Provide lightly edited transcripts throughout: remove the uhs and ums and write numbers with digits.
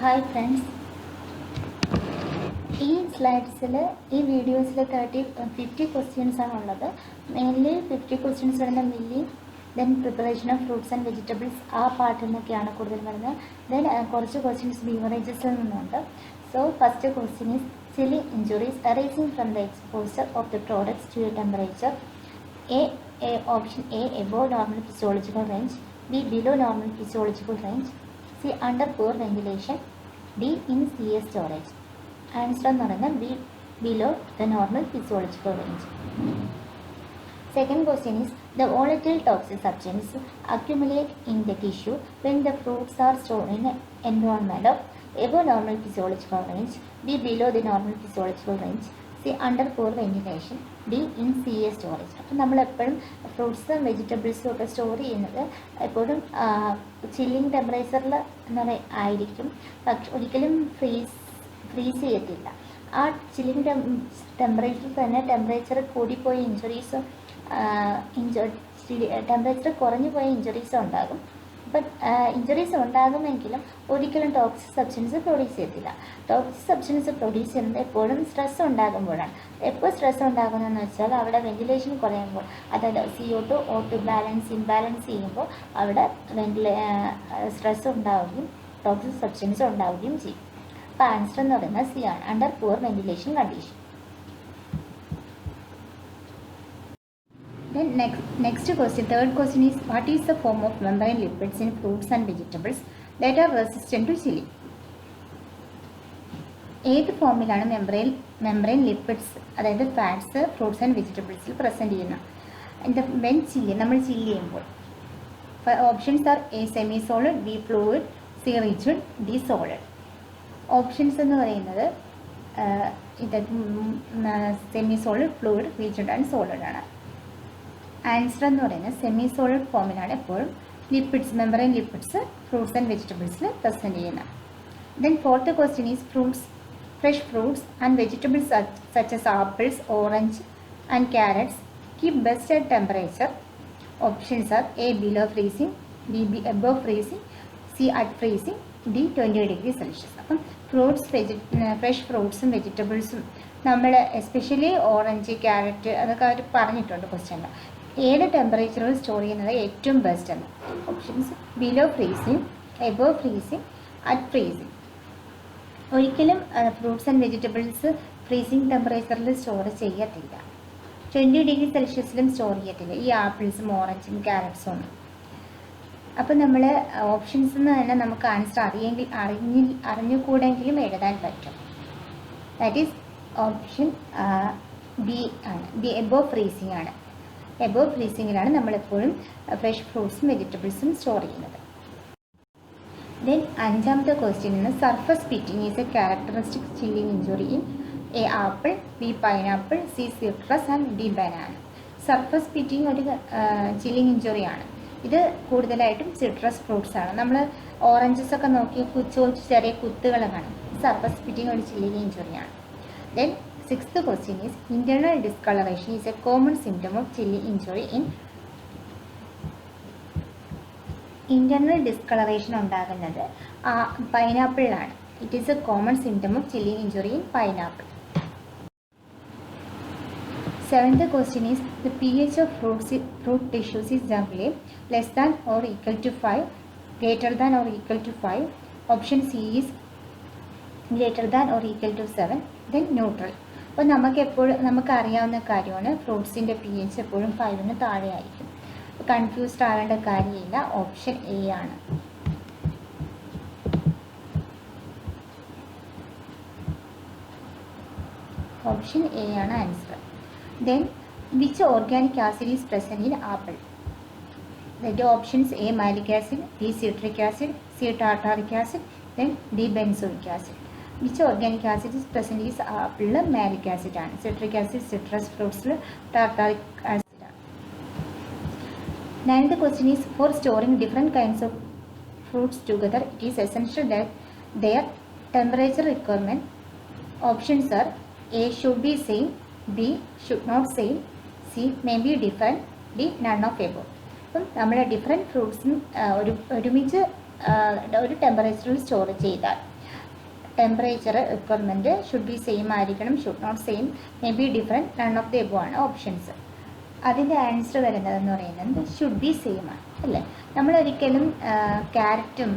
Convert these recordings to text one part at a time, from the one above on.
Hi friends, ഈ സ്ലൈഡ്സിൽ ഈ വീഡിയോസിൽ 50 ക്വസ്റ്റ്യൻസ് ആണുള്ളത്. മെയിൻലി 50 ക്വസ്റ്റ്യൻസ് വരുന്ന milling, then preparation of fruits and vegetables, ആ പാർട്ടിൽ നിന്നൊക്കെയാണ് കൂടുതൽ വരുന്നത്. ദെൻ കുറച്ച് ക്വസ്റ്റ്യൻസ് ബീവറേജസിൽ നിന്നുണ്ട്. So first question is chilling injuries arising from the exposure of the products to a temperature option A above normal physiological range, B below normal physiological range, C under poor ventilation, D in CS storage. Answer എന്ന് പറയുന്നത് B below the normal physiological range. Second question is the volatile toxic substance accumulate in the tissue when the fruits are stored in an environment of above normal physiological range, B below the normal physiological range, C under poor ventilation, D in CS storage. അപ്പോൾ നമ്മളെപ്പോഴും ഫ്രൂട്ട്സും വെജിറ്റബിൾസും ഒക്കെ store ചെയ്യുന്നത് എപ്പോഴും chilling ടെമ്പറേച്ചറിൽ ആയിരിക്കും. പക്ഷെ ഒരിക്കലും ഫ്രീസ് ചെയ്യത്തില്ല. ആ ചില്ലിങ് ടെമ്പറേച്ചറിൽ തന്നെ ടെമ്പറേച്ചർ കൂടിപ്പോയ ടെമ്പറേച്ചർ കുറഞ്ഞു പോയ ഇഞ്ചുറീസ് ഉണ്ടാകും. ബട്ട് ഇഞ്ചുറീസ് ഉണ്ടാകുമെങ്കിലും ഒരിക്കലും ടോക്സിക് സബ്സ്റ്റൻസ് പ്രൊഡ്യൂസ് ചെയ്യത്തില്ല. ടോക്സിക് സബ്സ്റ്റൻസ് പ്രൊഡ്യൂസ് ചെയ്യുന്നത് എപ്പോഴും സ്ട്രെസ് ഉണ്ടാകുമ്പോഴാണ്. എപ്പോൾ സ്ട്രെസ് ഉണ്ടാകുന്നതെന്ന് വെച്ചാൽ അവിടെ വെന്റിലേഷൻ കുറയുമ്പോൾ, അതായത് CO2 O2 ഇംബാലൻസ് ചെയ്യുമ്പോൾ അവിടെ സ്ട്രെസ് ഉണ്ടാവുകയും ടോക്സിക് സബ്സ്റ്റൻസ് ഉണ്ടാവുകയും ചെയ്യും. അപ്പോൾ ആൻസർ എന്ന് പറയുന്നത് C ആണ്, under poor ventilation condition. Then next question, third question is what is the form of membrane lipids in fruits and vegetables that are resistant to chilling? ഏത് ഫോമിലാണ് membrane lipids, അതായത് fats, fruits and വെജിറ്റബിൾസിൽ present ചെയ്യുന്ന നമ്മൾ chill ചെയ്യുമ്പോൾ? Options are A semi solid, B fluid, C rigid, D solid. Options എന്ന് പറയുന്നത് semi solid, fluid, rigid and solid ആണ്. ആൻസർ എന്ന് പറയുന്നത് സെമി സോളിഡ് ഫോമിലാണ് എപ്പോഴും മെംബ്രെയിൻ ലിപ്പിഡ്സ് ഫ്രൂട്ട്സ് ആൻഡ് വെജിറ്റബിൾസിൽ പ്രസൻറ്റ് ചെയ്യുന്നത്. Then fourth question is fresh fruits and vegetables such as apples, orange and carrots keep best at temperature. Options are A below freezing, B above freezing, C at freezing, D 20 degree Celsius. അപ്പം fresh ഫ്രൂട്ട്സും വെജിറ്റബിൾസും നമ്മൾ especially orange, carrot അതൊക്കെ അവർ പറഞ്ഞിട്ടുണ്ട് ക്വസ്റ്റ്യനിൽ. ഏത് ടെമ്പറേച്ചറിൽ store ചെയ്യുന്നത് ഏറ്റവും ബെസ്റ്റ് എന്ന്? Options below freezing, above freezing, at freezing. ഒരിക്കലും ഫ്രൂട്ട്സ് ആൻഡ് വെജിറ്റബിൾസ് ഫ്രീസിങ് ടെമ്പറേച്ചറിൽ സ്റ്റോർ ചെയ്യത്തില്ല. 20 ഡിഗ്രി സെൽഷ്യസിലും സ്റ്റോർ ചെയ്യത്തില്ല ഈ ആപ്പിൾസും ഓറഞ്ചും ക്യാരറ്റ്സും ഒന്നും. അപ്പം നമ്മൾ ഓപ്ഷൻസ് നിന്ന് തന്നെ നമുക്ക് ആൻസർ അറിഞ്ഞുകൂടെങ്കിലും എഴുതാൻ പറ്റും. ദാറ്റ് ഈസ് ഓപ്ഷൻ ബി ആണ്, ബി എബോവ് ഫ്രീസിങ് ആണ്. എബോവ് ഫ്രീസിങ്ങിലാണ് നമ്മളെപ്പോഴും ഫ്രഷ് ഫ്രൂട്ട്സും വെജിറ്റബിൾസും സ്റ്റോർ ചെയ്യുന്നത്. ദെൻ അഞ്ചാമത്തെ ക്വസ്റ്റ്യൻ നിന്ന് surface pitting is A characteristic chilling injury in A apple, B pineapple, C citrus and D banana. Surface pitting ഒരു chilling ഇഞ്ചുറിയാണ്. ഇത് കൂടുതലായിട്ടും സിട്രസ് ഫ്രൂട്ട്സ് ആണ്. നമ്മൾ ഓറഞ്ചസ് ഒക്കെ നോക്കി ചെറിയ കുത്തുകൾ കാണും. സർഫസ് പിറ്റിംഗ് ഒരു ചില്ലിങ് ഇഞ്ചുറിയാണ്. Then sixth question is internal discolouration is a common symptom of chilling injury in. Internal discolouration ഉണ്ടാകുന്നത് പൈനാപ്പിളിലാണ്. It is a common symptom of chilling injury in pineapple. Seventh question is the pH of fruit tissues is generally less than or equal to 5, greater than or equal to 5. Option C is greater than or equal to 7, then neutral. അപ്പോൾ നമുക്ക് അറിയാവുന്ന കാര്യമാണ് ഫ്രൂട്ട്സിൻ്റെ pH എപ്പോഴും 5ന് താഴെ ആയിരിക്കും. Confused ആവേണ്ട കാര്യമില്ല, option A ആണ്. ഓപ്ഷൻ A ആണ് answer. Then which organic acid is present in apple? The options A malic acid, B citric acid, C tartaric acid, then D benzoic acid. Which organic acid is present in apple? Malic acid ആണ്. Citric acid citrus fruits, tartaric acid ആണ്. Ninth question is for storing different kinds of fruits together it is essential that their temperature requirement. Options are A should be same, B should not same, C may be different, D none of above. അപ്പം നമ്മൾ different ഫ്രൂട്ട്സും ഒരുമിച്ച് ഒരു ടെമ്പറേച്ചറിൽ store ചെയ്താൽ temperature requirement should be same ആയിരിക്കണം, should not same, may be different, none of the above ആണ് options. അതിൻ്റെ ആൻസർ വരുന്നതെന്ന് പറയുന്നത് ഷുഡ് ബി സെയിം ആണ് അല്ലേ. നമ്മളൊരിക്കലും ക്യാരറ്റും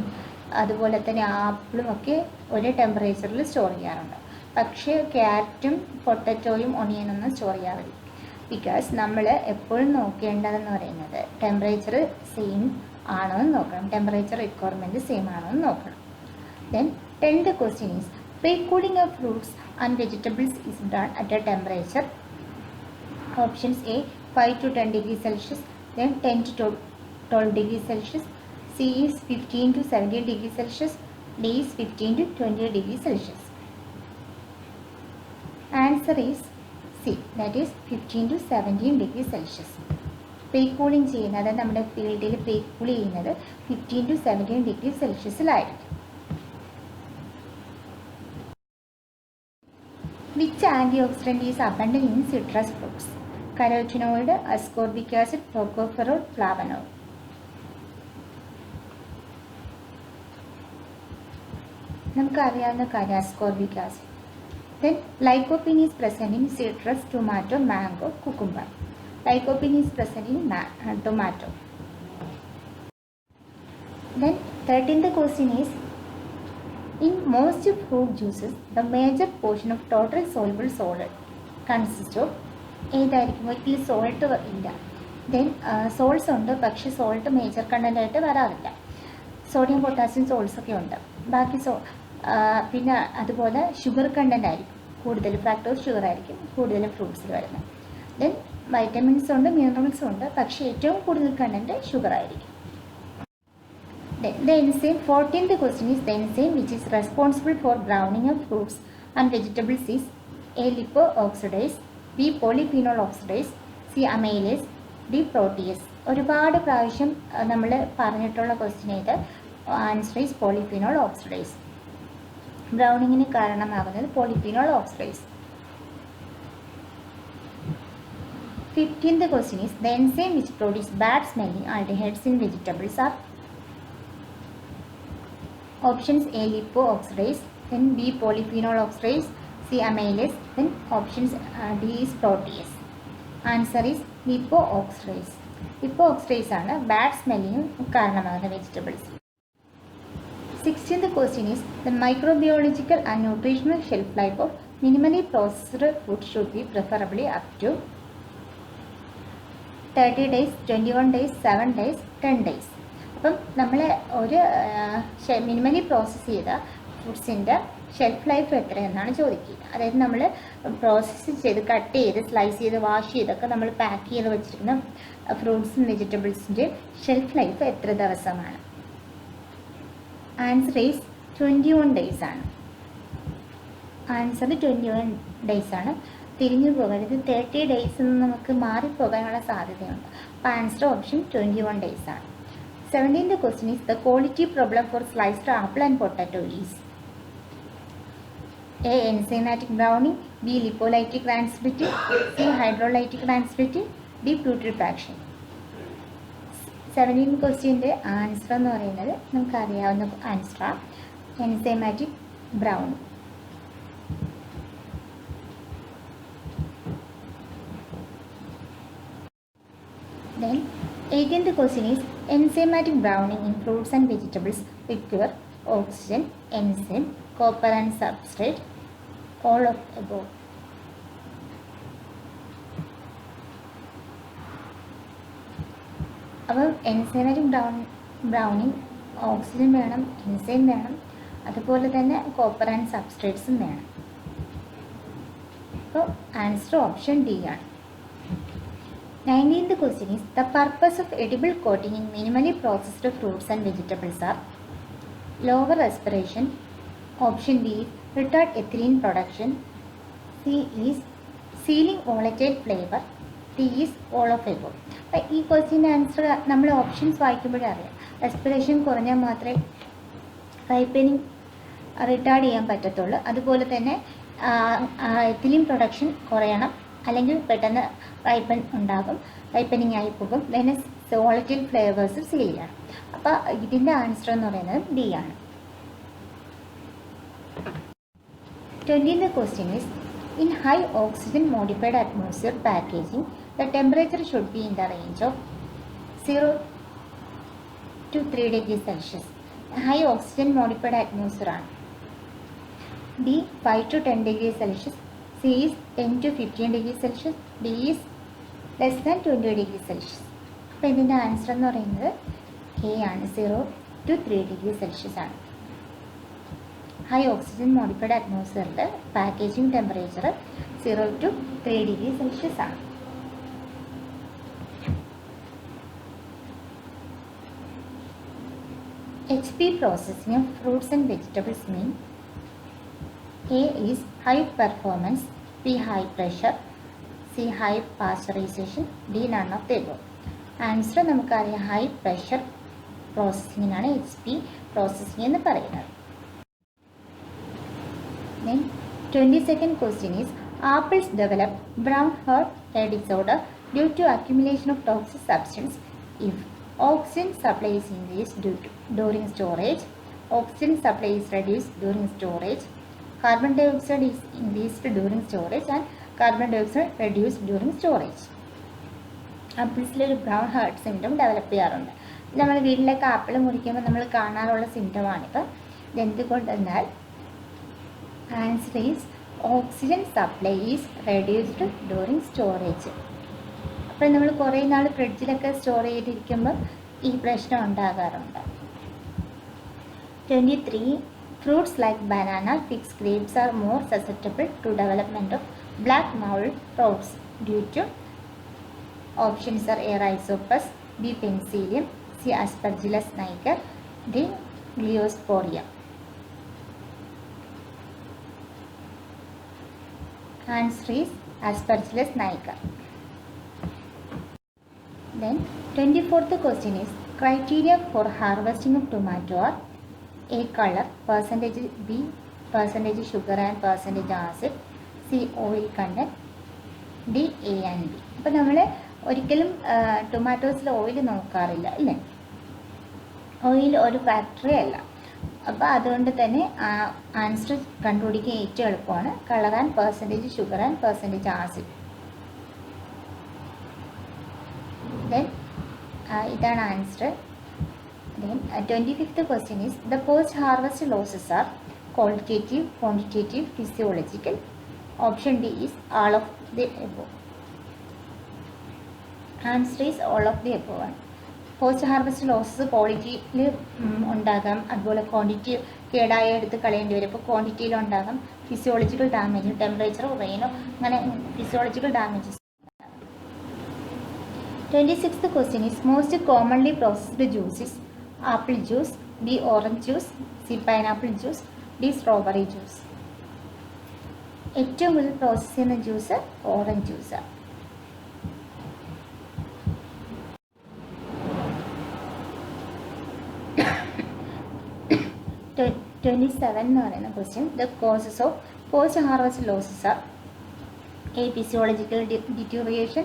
അതുപോലെ തന്നെ ആപ്പിളും ഒക്കെ ഒരേ ടെമ്പറേച്ചറിൽ സ്റ്റോർ ചെയ്യാറുണ്ട്. പക്ഷേ ക്യാരറ്റും പൊട്ടറ്റോയും ഒണിയനൊന്നും സ്റ്റോർ ചെയ്യാറില്ല. ബിക്കോസ് നമ്മൾ എപ്പോഴും നോക്കേണ്ടതെന്ന് പറയുന്നത് ടെമ്പറേച്ചർ സെയിം ആണോ എന്ന് നോക്കണം, ടെമ്പറേച്ചർ റിക്വയർമെൻറ്റ് സെയിം ആണോ എന്ന് നോക്കണം. Then 10th question is pre-cooling of fruits and vegetables is done at a temperature. Options A 5 to 10 degrees Celsius, then 10 to 12 degrees Celsius, C is 15 to 17 degrees Celsius, D is 15 to 20 degrees Celsius. Answer is C, that is 15 to 17 degrees Celsius. Pre-cooling ചെയ്യുന്നത്, അതായത് നമ്മുടെ ഫീൽഡിൽ pre-cool ചെയ്യുന്നത് 15 to 17 degrees Celsiusലായിരിക്കും. Which antioxidant is abundant in citrus fruits? Carotenoid, ascorbic acid, tocopherol, flavonoid. നമുക്കറിയാവുന്ന കാര്യം ascorbic acid. Then lycopene is present in citrus, tomato, mango, cucumber. Lycopene is present in tomato. Then 13th question is, in most fruit juices, the major portion of total soluble solid consists of ഏതായിരിക്കും? ഒരിക്കലും salt ഇല്ല. Then salts ഉണ്ട്, പക്ഷേ salt major content ആയിട്ട് വരാറില്ല. Sodium potassium salts ഒക്കെ ഉണ്ട്. ബാക്കി പിന്നെ അതുപോലെ ഷുഗർ കണ്ടൻ്റ് ആയിരിക്കും കൂടുതൽ, ഫ്രാക്ടോസ് ഷുഗർ ആയിരിക്കും കൂടുതലും ഫ്രൂട്ട്സിൽ വരുന്നത്. ദെൻ വൈറ്റമിൻസ് ഉണ്ട്, മിനറൽസും ഉണ്ട്, പക്ഷേ ഏറ്റവും കൂടുതൽ കണ്ടൻറ്റ് ഷുഗർ ആയിരിക്കും. The enzyme, 14th question is, the enzyme which is responsible for browning of fruits and vegetables is A. lipo-oxidase, B. polyphenol oxidase, C. amylase, D. protease. ഒരുപാട് പ്രാവശ്യം നമ്മൾ പറഞ്ഞിട്ടുള്ള ക്വസ്റ്റ്യൻ ഇത്. Answer is polyphenol oxidase. ബ്രൗണിങ്ങിന് കാരണമാകുന്നത് polyphenol oxidase. 15th question is, the enzyme which produce bad smelling aldehydes in vegetables are options A. lipo-oxidase, then B. polyphenol oxidase, C. amylase, then options D is protease. Answer is lipo-oxidase. Lipo-oxidase ആണ് bad smelling കാരണമാകുന്ന vegetables. 16th question is, the microbiological and nutritional shelf life of minimally processed food should be preferably up to 30 days, 21 days, 7 days, 10 days. അപ്പം നമ്മൾ ഒരു minimally process ചെയ്ത ഫുഡ്സിൻ്റെ shelf life എത്രയെന്നാണ് ചോദിക്കുക. അതായത് നമ്മൾ process ചെയ്ത് കട്ട് ചെയ്ത് സ്ലൈസ് ചെയ്ത് വാഷ് ചെയ്തൊക്കെ നമ്മൾ പാക്ക് ചെയ്ത് വെച്ചിരിക്കുന്ന ഫ്രൂട്ട്സും വെജിറ്റബിൾസിൻ്റെ ഷെൽഫ് ലൈഫ് എത്ര ദിവസമാണ്? ആൻസർ ഈസ് 21 days ആണ്. ആൻസർ 21 days ആണ്. തിരിഞ്ഞു പോകരുത്, 30 days നമുക്ക് മാറിപ്പോകാനുള്ള സാധ്യതയുണ്ട്. അപ്പോൾ ആൻസർ ഓപ്ഷൻ 21 days ആണ്. 17th question is, the quality problem for sliced apple and potato is A. enzymatic browning, B. lipolytic rancidity, C. hydrolytic rancidity, D. putrefaction. 17th ക്വസ്റ്റ്യൻ്റെ answer എന്ന് പറയുന്നത് നമുക്കറിയാവുന്ന ആൻസറാണ്, enzymatic browning. Then 18th question is, enzymatic browning in fruits and vegetables require oxygen, enzyme, copper and substrate, all of above. അപ്പോൾ enzymatic Browning oxygen വേണം, enzyme വേണം, അതുപോലെ തന്നെ കോപ്പർ ആൻഡ് സബ്സ്ട്രേറ്റ്സും വേണം. അപ്പോൾ ആൻസർ ഓപ്ഷൻ ഡി ആണ്. 19th question is, the purpose of edible coating in minimally processed fruits and vegetables are lower respiration, option B is retard ethylene production, C is sealing volatile flavor, D is all of above. ഈ ക്വസ്റ്റ്യൻ്റെ answer നമ്മൾ options വായിക്കുമ്പോഴേ അറിയാം. Respiration കുറഞ്ഞാൽ മാത്രമേ ripening retarded ചെയ്യാൻ പറ്റത്തുള്ളൂ. അതുപോലെ തന്നെ ethylene production കുറയണം, അല്ലെങ്കിൽ പെട്ടെന്ന് റൈപ്പനിങ് ആയി പോകും. പിന്നെ വോളറ്റൈൽ ഫ്ലേവേഴ്സ് സീൽ ചെയ്യണം. അപ്പോൾ ഇതിൻ്റെ ആൻസർ എന്ന് പറയുന്നത് ഡി ആണ്. 20th question is, in high oxygen modified atmosphere packaging, the temperature should be in the range of 0 to 3 degrees Celsius. High oxygen modified atmosphere ആണ്. D 5 to 10 degrees Celsius, C is 10 to 15 degrees Celsius, D is less than 20 degrees Celsius. അപ്പോൾ ഇതിൻ്റെ answer എന്ന് പറയുന്നത് A ആണ്, 0 to 3 degrees Celsius ആണ്. High oxygen modified അറ്റ്മോസ്ഫിയറിൽ packaging temperature 0 to 3 degrees Celsius ആണ്. HP processing of fruits and vegetables mean A is high performance, B high pressure, C high pasteurization, D none of the above. Answer നമുക്കറിയാം, high pressure പ്രോസസ്സിങ്ങിനാണ് HP processing എന്ന് പറയുന്നത്. Then 22nd question is, apples develop brown heart hair disorder due to accumulation of toxic substance if oxygen supply is increased during storage, oxygen supply is reduced during storage, carbon dioxide is increased during storage and carbon dioxide reduced during storage. ആപ്പിൾസിലൊരു brown heart symptom develop ചെയ്യാറുണ്ട്. നമ്മൾ വീട്ടിലൊക്കെ apple മുറിക്കുമ്പോൾ നമ്മൾ കാണാറുള്ള സിംറ്റമാണിത്. ഇതെന്തുകൊണ്ടെന്നാൽ answer is oxygen supply is reduced during storage. അപ്പോൾ നമ്മൾ കുറേ നാൾ ഫ്രിഡ്ജിലൊക്കെ സ്റ്റോർ ചെയ്തിരിക്കുമ്പോൾ ഈ പ്രശ്നം ഉണ്ടാകാറുണ്ട്. 23. Fruits like banana, figs, grapes are more susceptible to development of black mold sprouts due to options are A. Rhizopus, B. Penicillium, C. Aspergillus niger, D. Gliosporia. Answer is Aspergillus niger. Then 24th question is, criteria for harvesting of tomato are A. color, percentage B, percentage sugar and percentage acid, C. oil content, D. A and B. അപ്പോൾ നമ്മൾ ഒരിക്കലും ടൊമാറ്റോസിൽ oil നോക്കാറില്ല അല്ലേ, oil ഒരു factory അല്ല. അപ്പോൾ അതുകൊണ്ട് തന്നെ ആൻസർ കണ്ടുപിടിക്കാൻ ഏറ്റവും എളുപ്പമാണ് colour and percentage sugar and percentage acid. Then ഇതാണ് answer. Then 25th question is, the post harvest losses are qualitative, quantitative, physiological. Option D is all of the above. Answer is all of the above. Post harvest losses ക്വാളിറ്റിയിൽ ഉണ്ടാകാം, അതുപോലെ quantity കേടായി എടുത്ത് കളയേണ്ടി വരും. ഇപ്പോൾ ക്വാണ്ടിറ്റിയിൽ ഉണ്ടാകാം. ഫിസിയോളജിക്കൽ ഡാമേജ്, ടെമ്പറേച്ചറോ റെയിനോ അങ്ങനെ physiological damages. 26th question is, most commonly processed juices apple juice, B. orange juice, C. pineapple juice, D. strawberry juice. ഏറ്റവും കൂടുതൽ പ്രോസസ് ചെയ്യുന്ന ജ്യൂസ് ഓറഞ്ച് ജ്യൂസാണ്. 27 എന്ന് പറയുന്ന question, the causes of post harvest losses are A. physiological deterioration,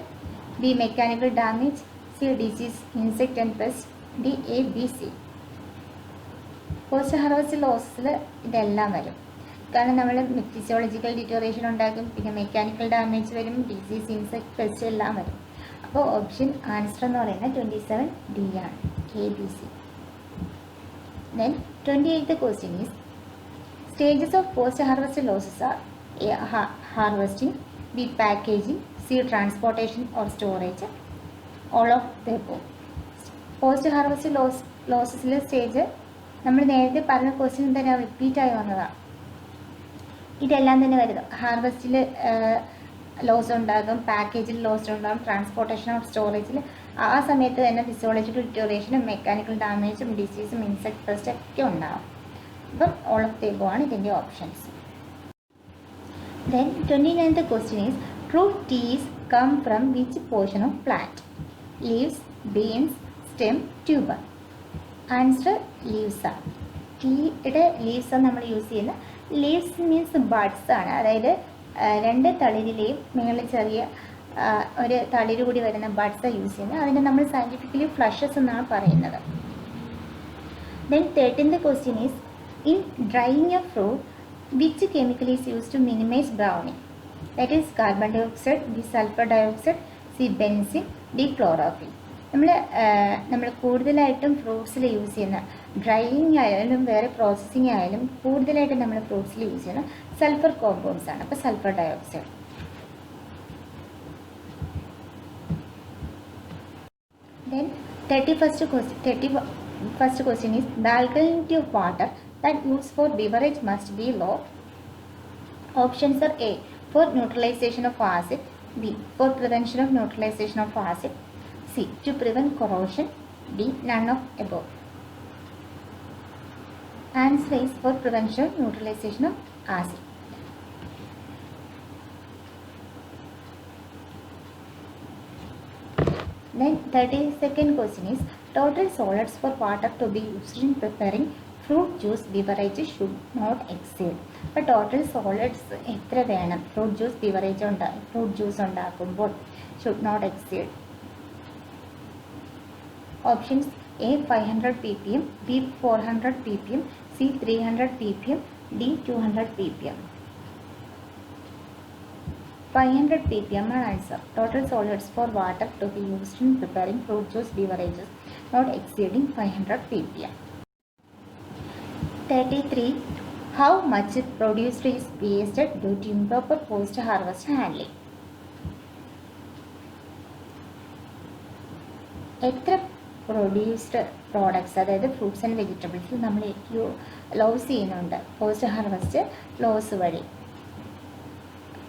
B. mechanical damage, C. disease, insect and pest, D. A, B, C. Post harvest ലോസസിൽ ഇതെല്ലാം വരും. കാരണം നമ്മൾ ഫിസിയോളജിക്കൽ ഡിറ്റോറിയേഷൻ ഉണ്ടാക്കും, പിന്നെ മെക്കാനിക്കൽ ഡാമേജ് വരും, ഡിസീസ്, ഇൻസെക്ട്, പെസ്റ്റ് എല്ലാം വരും. അപ്പോൾ ഓപ്ഷൻ ആൻസർ എന്ന് പറയുന്നത് 27 D ആണ്, A, B, C. Then 28th question is, stages of post harvest losses are A. harvesting, B. packaging, C. transportation or storage, all of the above. Post harvest ലോസസിലെ stage നമ്മൾ നേരത്തെ പറഞ്ഞ question തന്നെ repeat ആയി വന്നതാണ്. ഇതെല്ലാം തന്നെ വരുന്നത് ഹാർവസ്റ്റിൽ ലോസ് ഉണ്ടാകും, പാക്കേജിൽ ലോസ് ഉണ്ടാകും, ട്രാൻസ്പോർട്ടേഷൻ ഓഫ് സ്റ്റോറേജിൽ ആ സമയത്ത് തന്നെ ഫിസിയോളജിക്കൽ ഡിറ്റോറിയേഷനും മെക്കാനിക്കൽ ഡാമേജും ഡിസീസും ഇൻസെക്ട് പെസ്റ്റ് ഒക്കെ ഉണ്ടാകും. അപ്പം ഓൾ ഓഫ് ദി അബോവ് ആണ് ഇതിൻ്റെ options. Then 29th question is, root teas come from which portion of plant? Leaves, beans, stem, tuber. Answer leaves ആണ്. ടീയുടെ ലീവ്സ് ആണ് നമ്മൾ യൂസ് ചെയ്യുന്നത്. ലീവ്സ് മീൻസ് ബഡ്സ് ആണ്, അതായത് രണ്ട് തളിരിലെയും മേളിൽ ചെറിയ ഒരു തളിര് കൂടി വരുന്ന ബഡ്സ് യൂസ് ചെയ്യുന്നത്. അതിനെ നമ്മൾ സയൻറ്റിഫിക്കലി ഫ്ലഷസ് എന്നാണ് പറയുന്നത്. Then 13th question is, in drying a fruit Which chemical is used to minimize browning? That is carbon dioxide, B sulfur dioxide, C benzene, D chlorophyll. നമ്മൾ കൂടുതലായിട്ടും ഫ്രൂട്ട്സിൽ യൂസ് ചെയ്യുന്ന drying ആയാലും വേറെ പ്രോസസ്സിങ് ആയാലും കൂടുതലായിട്ടും നമ്മൾ ഫ്രൂട്ട്സിൽ യൂസ് ചെയ്യുന്ന സൾഫർ കോമ്പൗണ്ട്സ് ആണ്. അപ്പോൾ sulphur dioxide. Then 31st question is the alkalinity of water that used for beverage must be low. Options are A for neutralization of acid, B for prevention of neutralization of acid, C to prevent corrosion, D none of above. Answer is for prevention of neutralization of acid. Then 32nd question is total solids for water to be used in preparing fruit juice beverages should not exceed. അപ്പോൾ total solids എത്ര വേണം fruit juice ഉണ്ടാക്കുമ്പോൾ should not exceed. Options A 500 ppm, B 400 ppm, C 300 ppm, D 200 ppm. 500 ppm ആണ് answer. Total solids for water to be used in preparing fruit juice beverages not exceeding 500 ppm. 33. How much produce is wasted due to improper post-harvest handling? എത്ര produced products അതായത് fruits and vegetables നമ്മൾ loss ചെയ്യുന്നുണ്ട് post harvest loss വഴി?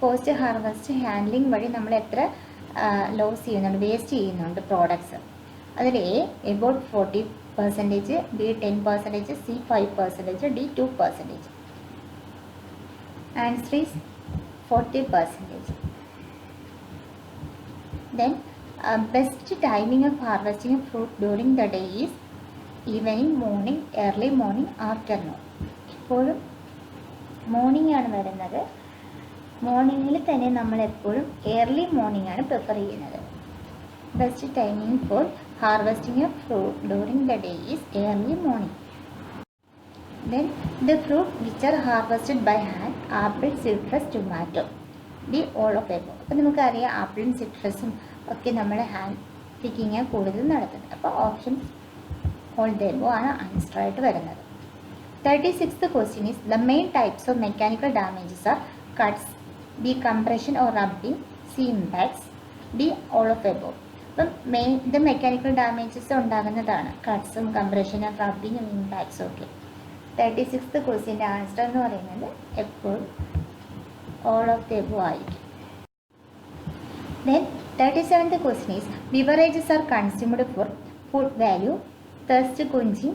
Post harvest handling വഴി നമ്മൾ എത്ര loss ചെയ്യുന്നുണ്ട്, waste ചെയ്യുന്നുണ്ട് പ്രോഡക്ട്സ്? അതിൽ A about 40%, B 10%, C 5%, D 2%. Answer is 40%. Then best timing of harvesting of fruit during the day is evening, morning, early morning, afternoon. എപ്പോഴും morning ആണ് വരുന്നത്. മോർണിംഗിൽ തന്നെ നമ്മൾ എപ്പോഴും ഏർലി മോർണിംഗ് ആണ് പ്രിഫർ ചെയ്യുന്നത്. Best timing for harvesting of fruit during the day is early morning. Then the fruit which are harvested by hand, apple, citrus, tomato, the all of above. അപ്പോൾ നമുക്കറിയാം ആപ്പിളും സിട്രസും ഒക്കെ നമ്മുടെ ഹാൻഡ് പിക്കിങ് കൂടുതൽ നടത്തുന്നത്. അപ്പോൾ ഓപ്ഷൻസ് ഓൾ ദ എബവ് ആണ് answer ആയിട്ട് വരുന്നത്. 36th question is the main types of mechanical damages are cuts, B compression or rubbing, C impacts, D all of above. അപ്പം ഇത് മെക്കാനിക്കൽ ഡാമേജസ് ഉണ്ടാകുന്നതാണ് കട്ട്സും കംപ്രഷനും റബ്ബിങ്ങും ഇമ്പാക്ട്സും ഒക്കെ. 36th ക്വസ്റ്റ്യൻ്റെ ആൻസർ എന്ന് പറയുന്നത് എപ്പോഴും ഓൾ ഓഫ് ദ എബവ് ആയിരിക്കും. Then 37th question is beverages are consumed for food value, thirst quenching,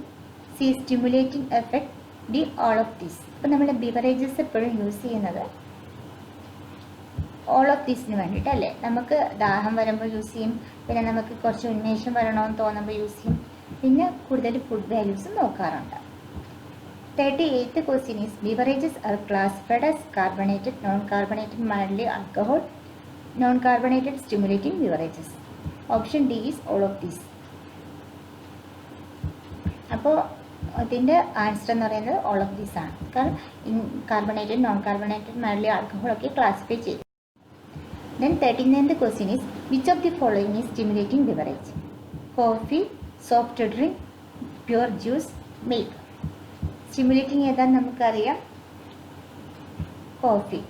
C stimulating effect, D all of this. അപ്പോൾ നമ്മൾ ബിവറേജസ് എപ്പോഴും യൂസ് ചെയ്യുന്നത് ഓൾ ഓഫ് ദിസിന് വേണ്ടിയിട്ടല്ലേ? നമുക്ക് ദാഹം വരുമ്പോൾ യൂസ് ചെയ്യും, പിന്നെ നമുക്ക് കുറച്ച് ഉന്മേഷം വരണമെന്ന് തോന്നുമ്പോൾ യൂസ് ചെയ്യും, പിന്നെ കൂടുതൽ ഫുഡ് വാല്യൂസ് നോക്കാറുണ്ട്. 38th question is beverages are classified as carbonated, non-carbonated, mildly alcohol, non-carbonated, stimulating beverages. Option D is all of this. അപ്പോൾ അതിൻ്റെ ആൻസർ എന്ന് പറയുന്നത് ഓൾ ഓഫ് ദീസ് ആണ്. കാരണം carbonated, non carbonated, mildly alcohol ഒക്കെ classify ചെയ്തു. Then 39th question is which of the following is stimulating beverage? Coffee, soft drink, pure juice, milk. Stimulating ഏതാണെന്ന് നമുക്കറിയാം, coffee.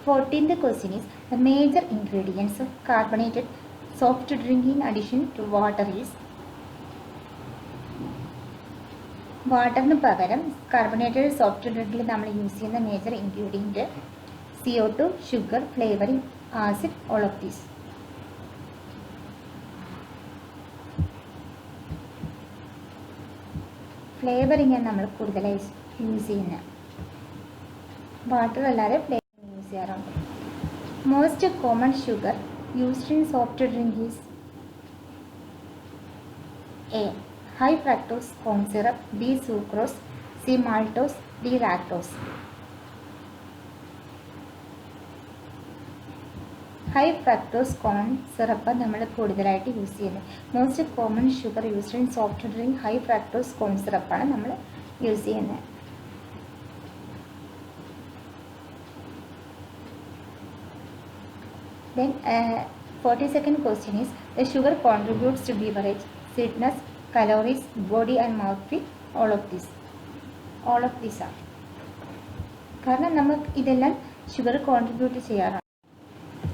Fourteenth question is the major ingredients of carbonated soft drink in addition to water is. വാട്ടറിന് പകരം carbonated soft ഡ്രിങ്കിൽ നമ്മൾ use ചെയ്യുന്ന major ingredient CO2, sugar, flavouring, acid, all of these. Flavouring ആണ് നമ്മൾ കൂടുതലായി use ചെയ്യുന്നത്. Water അല്ലാതെ flavouring use ചെയ്യാറുണ്ട്. Most common sugar used in soft drink is A high fructose corn syrup, B sucrose, C maltose, D lactose. High fructose corn syrup നമ്മൾ കൂടുതലായിട്ട് use ചെയ്യുന്നത്. Most common sugar used in soft drink high fructose corn സിറപ്പാണ് നമ്മൾ use ചെയ്യുന്നത്. Then 42nd question is the sugar contributes to beverage sweetness, calories, body and mouth feel. All of these are കാരണം നമുക്ക് ഇതെല്ലാം sugar contribute ചെയ്യാറാണ്.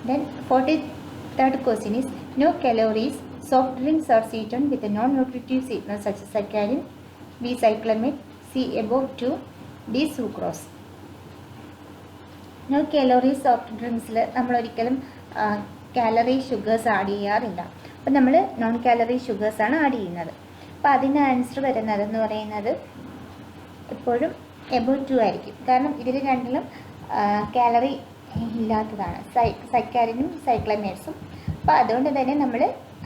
Then 43rd question is no calories. Soft drinks are sweetened with a non-nutritive sweetener such as saccharin, B cyclamate, C above 2, D sucrose. No calories soft ഡ്രിങ്ക്സിൽ നമ്മളൊരിക്കലും calorie sugars add ചെയ്യാറില്ല. അപ്പം നമ്മൾ non calorie ഷുഗേഴ്സാണ് add ചെയ്യുന്നത്. അപ്പോൾ അതിന് answer വരുന്നതെന്ന് പറയുന്നത് എപ്പോഴും എബോവ് 2 ആയിരിക്കും. കാരണം ഇതിൽ രണ്ടിലും കാലറി ഇല്ലാത്തതാണ്, സൈക്കാരിനും സൈക്ലമേറ്റ്സും. അപ്പോൾ അതുകൊണ്ട് തന്നെ നമ്മൾ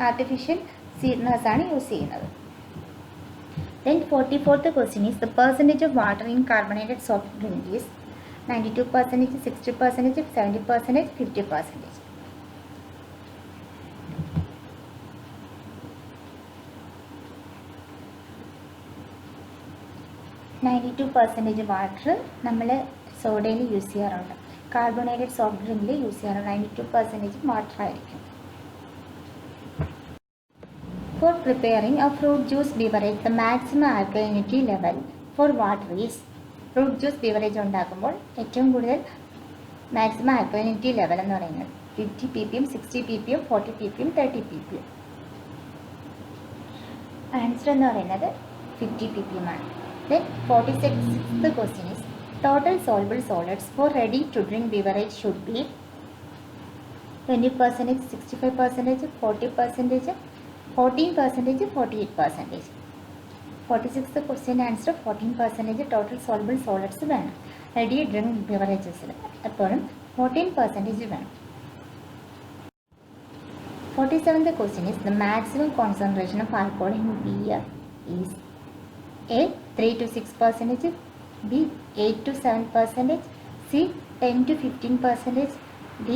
ആർട്ടിഫിഷ്യൽ സ്വീറ്റ്നേഴ്സാണ് യൂസ് ചെയ്യുന്നത്. Then 44th question is the percentage of water in carbonated soft drink is 92%, 60%, 70%, 50%. %92 water നമ്മൾ സോഡയിൽ യൂസ് ചെയ്യാറുണ്ട്. കാർബണേറ്റഡ് സോഫ്റ്റ് ഡ്രിങ്കിൽ യൂസ് ചെയ്യാറുണ്ട്. 92% വാട്ടർ ആയിരിക്കും. For preparing a fruit juice beverage, the maximum alkalinity level for water is. Fruit juice beverage ഉണ്ടാക്കുമ്പോൾ ഏറ്റവും കൂടുതൽ maximum alkalinity level എന്ന് പറയുന്നത് 50 ppm, 60 ppm, 40 ppm, 30 ppm. Answer എന്ന് പറയുന്നത് 50 ppm ആണ്. Then 46th question is total soluble solids for ready to drink beverage should be 20%, 65%, 40%, 14%, 48%. 46th question answer 14% total soluble solids വേണം. Ready drink ബിവറേജസിൽ എപ്പോഴും 14% വേണം. 47th question is the maximum concentration of alcohol in beer is A 3 to 6%, B 8 to 7%, C 10 to 15%, D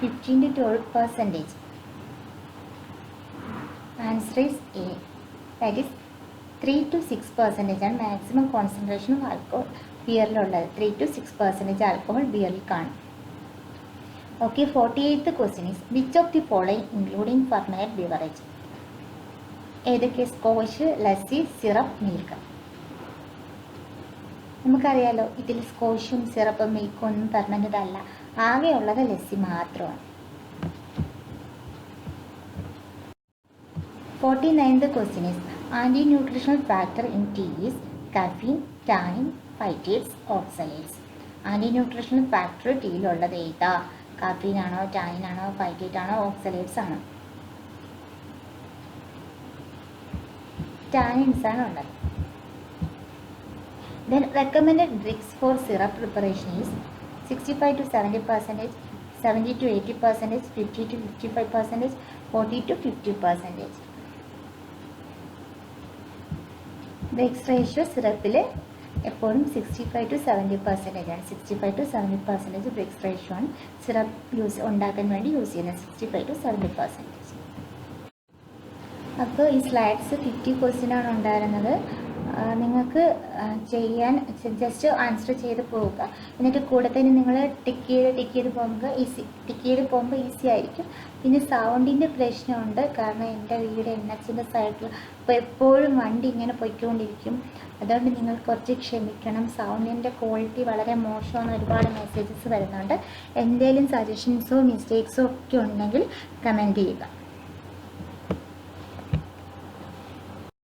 15 to 12%. Answer is A, that is 3 to 6% ആണ് maximum concentration of alcohol ബിയറിലുള്ളത്. 3 to 6% alcohol ബിയറിൽ കാണും. Okay, 48th question is which of the following including fermented beverage? ഏതൊക്കെ? Squash, lassi, syrup, milk. നമുക്കറിയാലോ ഇതിൽ സ്കോഷും സിറപ്പും മിൽക്കും ഒന്നും fermented അല്ല, ആകെയുള്ളത് ലസ്സി മാത്രമാണ്. 49th question is anti-nutritional factor in tea is caffeine, tannin, phytates, oxalates. Anti-nutritional factor ടീയിലുള്ളത് ഏതാ? കാഫീൻ ആണോ, ടാനിൻ ആണോ, ഫൈറ്റേറ്റ് ആണോ, ഓക്സലേറ്റ്സ് ആണോ? ടാനിൻസ് ആണ് ഉള്ളത്. Then recommended bricks for syrup preparation is 65 to 70%, 70 to 80%, 50 to 55%, 40 to 50%. BRICS ratio സിറപ്പിൽ എപ്പോഴും 65 to 70% ആണ്. 65 to 70% BRICS ratio ആണ് സിറപ്പ് ഉണ്ടാക്കാൻ വേണ്ടി യൂസ് ചെയ്യുന്നത്. 65 to 70%. അപ്പോൾ ഈ സ്ലൈഡ്സ് 50 ക്വസ്റ്റ്യൻ ആണ് ഉണ്ടായിരുന്നത്. നിങ്ങൾക്ക് ചെയ്യാൻ ജസ്റ്റ് ആൻസർ ചെയ്ത് പോവുക. എന്നിട്ട് കൂടെ തന്നെ നിങ്ങൾ ടിക്ക് ചെയ്ത് പോകുമ്പോൾ ഈസി ആയിരിക്കും. പിന്നെ സൗണ്ടിൻ്റെ പ്രശ്നമുണ്ട്, കാരണം എൻ്റെ വീട് NHൻ്റെ സൈഡിൽ അപ്പോൾ എപ്പോഴും വണ്ടി ഇങ്ങനെ പോയിക്കൊണ്ടിരിക്കും. അതുകൊണ്ട് നിങ്ങൾ കുറച്ച് ക്ഷമിക്കണം. സൗണ്ടിൻ്റെ ക്വാളിറ്റി വളരെ മോശമാണ്, ഒരുപാട് മെസ്സേജസ് വരുന്നുണ്ട്. എന്തെങ്കിലും സജഷൻസോ മിസ്റ്റേക്സോ ഒക്കെ ഉണ്ടെങ്കിൽ കമൻറ്റ് ചെയ്യുക.